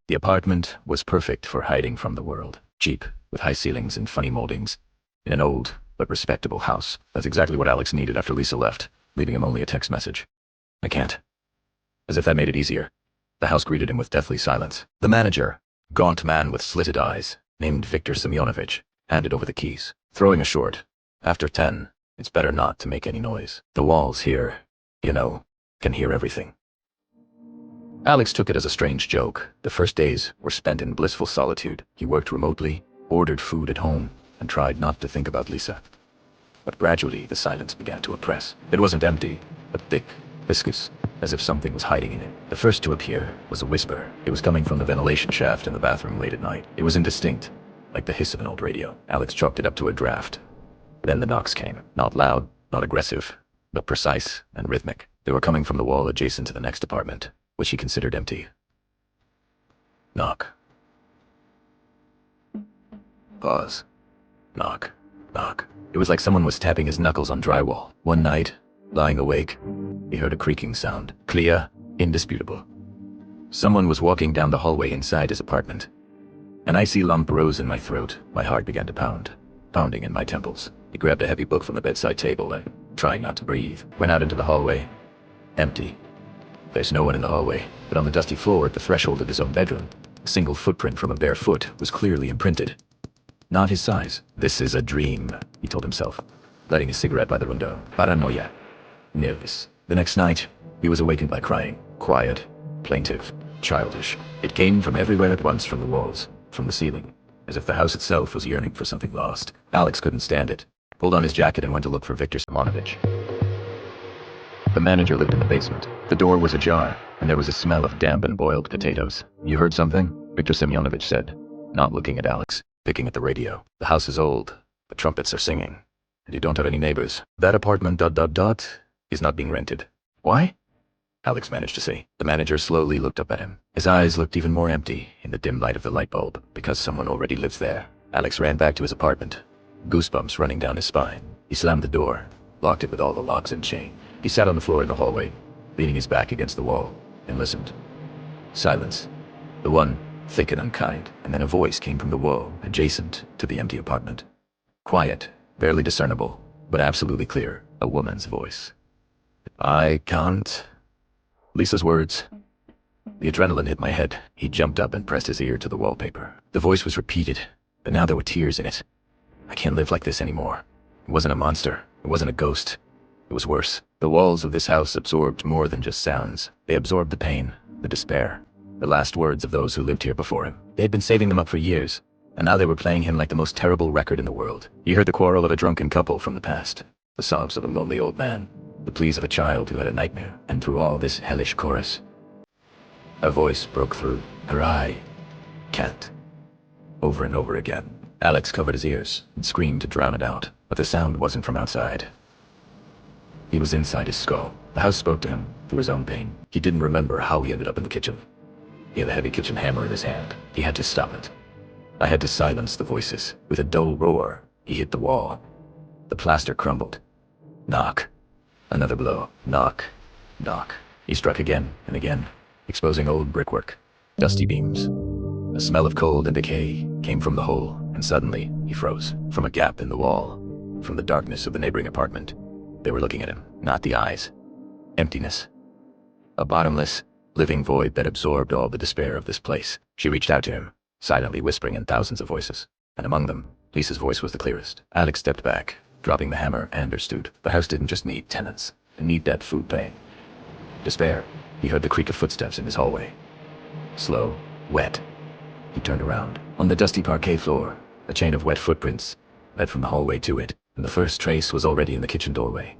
The apartment was perfect for hiding from the world. Cheap, with high ceilings and funny moldings. In an old, but respectable house. That's exactly what Alex needed after Lisa left, leaving him only a text message. I can't. As if that made it easier. The house greeted him with deathly silence. The manager, gaunt man with slitted eyes, named Viktor Semyonovich, handed over the keys, throwing a short. After 10, it's better not to make any noise. The walls here, can hear everything. Alex took it as a strange joke. The first days were spent in blissful solitude. He worked remotely, ordered food at home, and tried not to think about Lisa. But gradually, the silence began to oppress. It wasn't empty, but thick, viscous, as if something was hiding in it. The first to appear was a whisper. It was coming from the ventilation shaft in the bathroom late at night. It was indistinct, like the hiss of an old radio. Alex chalked it up to a draft. Then the knocks came. Not loud, not aggressive, but precise and rhythmic. They were coming from the wall adjacent to the next apartment, which he considered empty. Knock. Pause. Knock. Knock. It was like someone was tapping his knuckles on drywall. One night, lying awake, he heard a creaking sound. Clear, indisputable. Someone was walking down the hallway inside his apartment. An icy lump rose in my throat. My heart began to pound, pounding in my temples. He grabbed a heavy book from the bedside table and, trying not to breathe, went out into the hallway. Empty. There's no one in the hallway, but on the dusty floor at the threshold of his own bedroom, a single footprint from a bare foot was clearly imprinted. Not his size. This is a dream, he told himself, lighting a cigarette by the window. Paranoia. Nervous. The next night, he was awakened by crying. Quiet, plaintive, childish. It came from everywhere at once, from the walls, from the ceiling, as if the house itself was yearning for something lost. Alex couldn't stand it, pulled on his jacket and went to look for Viktor Semyonovich. The manager lived in the basement. The door was ajar, and there was a smell of damp and boiled potatoes. You heard something? Viktor Semyonovich said, not looking at Alex, picking at the radio. The house is old, but trumpets are singing, and you don't have any neighbors. That apartment ... is not being rented. Why? Alex managed to say. The manager slowly looked up at him. His eyes looked even more empty in the dim light of the light bulb. Because someone already lives there. Alex ran back to his apartment, goosebumps running down his spine. He slammed the door, locked it with all the locks and chain. He sat on the floor in the hallway, leaning his back against the wall, and listened. Silence. The one, thick and unkind, and then a voice came from the wall, adjacent to the empty apartment. Quiet, barely discernible, but absolutely clear. A woman's voice. I can't. Lisa's words. The adrenaline hit my head. He jumped up and pressed his ear to the wallpaper. The voice was repeated, but now there were tears in it. I can't live like this anymore. It wasn't a monster. It wasn't a ghost. It was worse. The walls of this house absorbed more than just sounds. They absorbed the pain, the despair, the last words of those who lived here before him. They had been saving them up for years, and now they were playing him like the most terrible record in the world. He heard the quarrel of a drunken couple from the past, the sobs of a lonely old man, the pleas of a child who had a nightmare, and through all this hellish chorus, a voice broke through. I can't. Over and over again. Alex covered his ears and screamed to drown it out, but the sound wasn't from outside. He was inside his skull. The house spoke to him through his own pain. He didn't remember how he ended up in the kitchen. He had a heavy kitchen hammer in his hand. He had to stop it. I had to silence the voices. With a dull roar, he hit the wall. The plaster crumbled. Knock. Another blow. Knock. Knock. He struck again and again, exposing old brickwork, dusty beams. A smell of cold and decay came from the hole, and suddenly he froze. From a gap in the wall, from the darkness of the neighboring apartment, they were looking at him, not the eyes. Emptiness. A bottomless, living void that absorbed all the despair of this place. She reached out to him, silently whispering in thousands of voices, and among them, Lisa's voice was the clearest. Alex stepped back, dropping the hammer, and understood. The house didn't just need tenants. It needed that food paying. Despair. He heard the creak of footsteps in his hallway. Slow, wet. He turned around. On the dusty parquet floor, a chain of wet footprints led from the hallway to it, and the first trace was already in the kitchen doorway.